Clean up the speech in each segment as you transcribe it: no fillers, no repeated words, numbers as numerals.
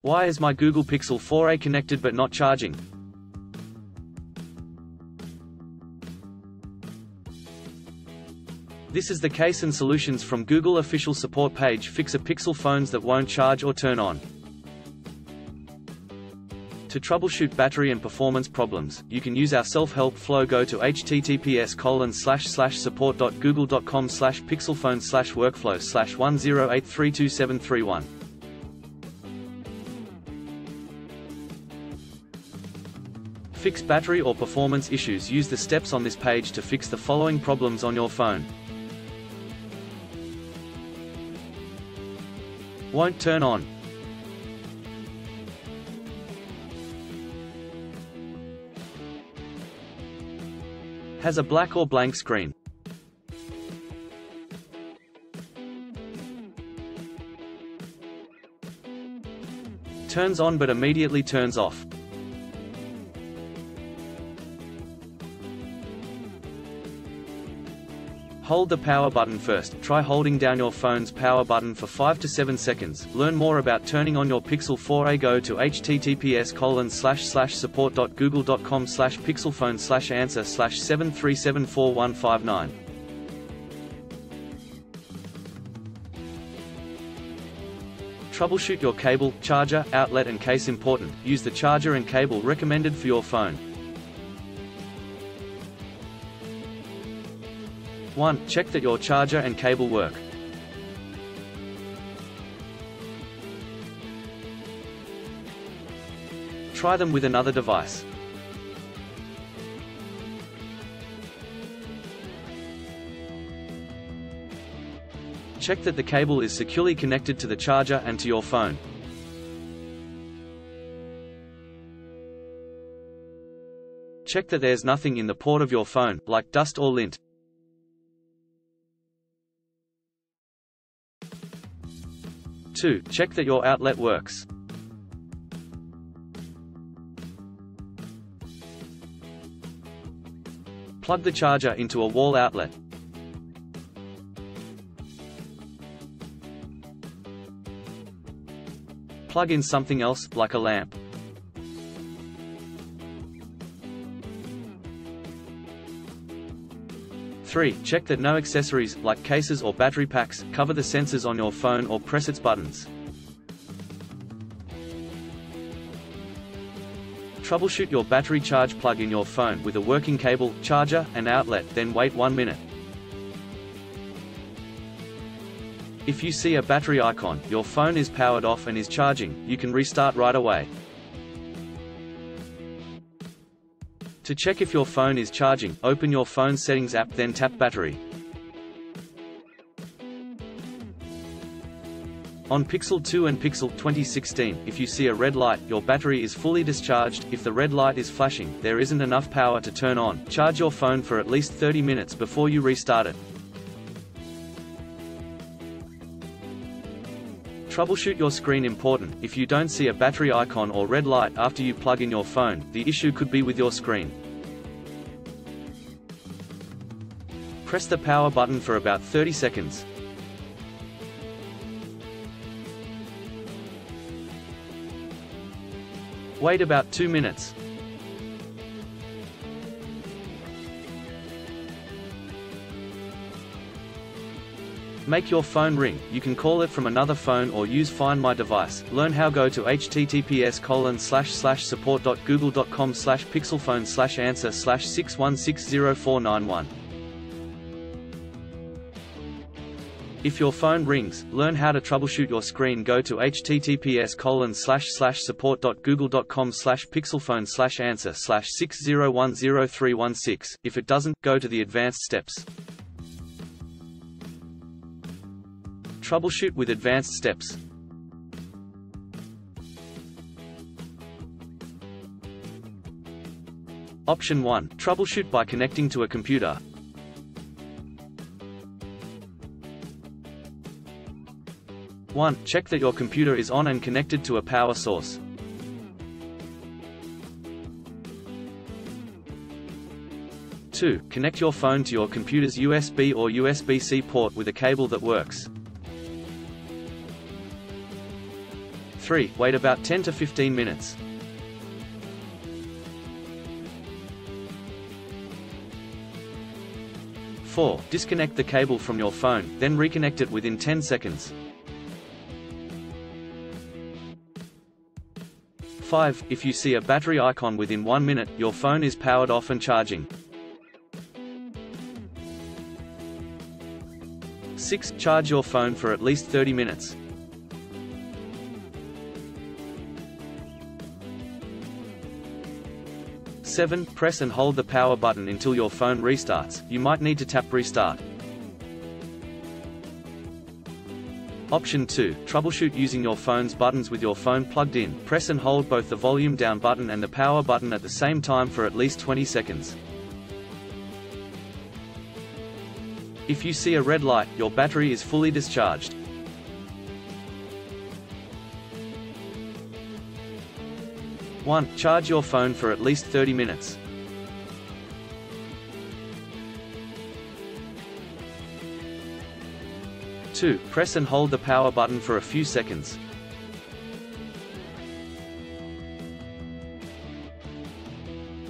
Why is my Google Pixel 4a connected but not charging? This is the case and solutions from Google official support page. Fix a Pixel phones that won't charge or turn on. To troubleshoot battery and performance problems, you can use our self-help flow. Go to https://support.google.com/pixelphones/workflows/10832731. Fix battery or performance issues. Use the steps on this page to fix the following problems on your phone. Won't turn on. Has a black or blank screen. Turns on but immediately turns off. Hold the power button first. Try holding down your phone's power button for 5 to 7 seconds. Learn more about turning on your Pixel 4a. Go to https://support.google.com/pixelphones/answer/7374159. Troubleshoot your cable, charger, outlet and case important. Use the charger and cable recommended for your phone. 1. Check that your charger and cable work. Try them with another device. Check that the cable is securely connected to the charger and to your phone. Check that there's nothing in the port of your phone, like dust or lint. 2. Check that your outlet works. Plug the charger into a wall outlet. Plug in something else, like a lamp. Three. Check that no accessories, like cases or battery packs, cover the sensors on your phone or press its buttons. Troubleshoot your battery charge. Plug in your phone with a working cable, charger, and outlet, then wait 1 minute. If you see a battery icon, your phone is powered off and is charging, you can restart right away. To check if your phone is charging, open your phone settings app, then tap battery. On Pixel 2 and Pixel 2016, if you see a red light, your battery is fully discharged. If the red light is flashing, there isn't enough power to turn on. Charge your phone for at least 30 minutes before you restart it. Troubleshoot your screen. Important: if you don't see a battery icon or red light after you plug in your phone, the issue could be with your screen. Press the power button for about 30 seconds. Wait about 2 minutes. Make your phone ring. You can call it from another phone or use Find My Device. Learn how. Go to https://support.google.com/pixelphones/answer/61604991. If your phone rings, learn how to troubleshoot your screen. Go to https://support.google.com/pixelphones/answer/60103116. If it doesn't, go to the advanced steps. Troubleshoot with advanced steps. Option 1. Troubleshoot by connecting to a computer. One. Check that your computer is on and connected to a power source. 2. Connect your phone to your computer's USB or USB-C port with a cable that works. 3. Wait about 10 to 15 minutes. 4. Disconnect the cable from your phone, then reconnect it within 10 seconds. 5. If you see a battery icon within 1 minute, your phone is powered off and charging. 6. Charge your phone for at least 30 minutes. 7. Press and hold the power button until your phone restarts. You might need to tap restart. Option 2. Troubleshoot using your phone's buttons with your phone plugged in. Press and hold both the volume down button and the power button at the same time for at least 20 seconds. If you see a red light, your battery is fully discharged. 1. Charge your phone for at least 30 minutes. 2. Press and hold the power button for a few seconds.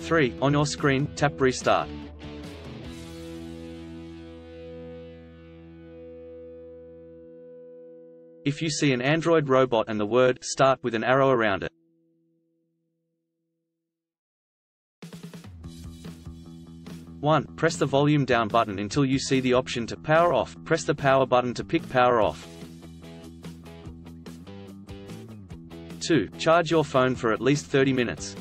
3. On your screen, tap restart. If you see an Android robot and the word "Start" with an arrow around it. 1. Press the volume down button until you see the option to power off. Press the power button to pick power off. 2. Charge your phone for at least 30 minutes.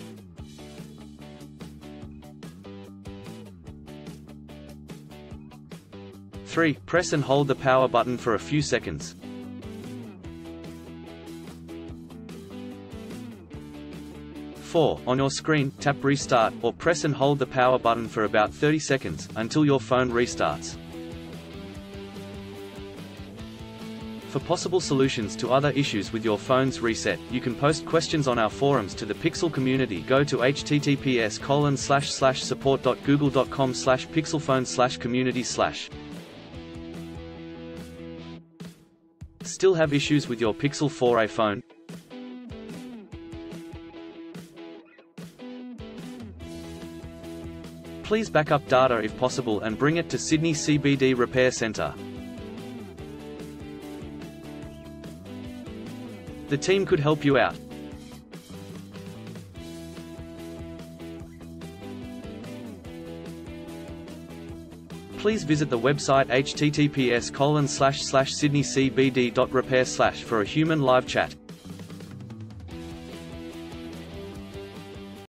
3. Press and hold the power button for a few seconds. 4. On your screen, tap restart, or press and hold the power button for about 30 seconds, until your phone restarts. For possible solutions to other issues with your phone's reset, you can post questions on our forums to the Pixel community. Go to https://support.google.com/pixelphone/community/. Still have issues with your Pixel 4a phone? Please back up data if possible and bring it to Sydney CBD Repair Centre. The team could help you out. Please visit the website https://sydneycbd.repair/ for a human live chat.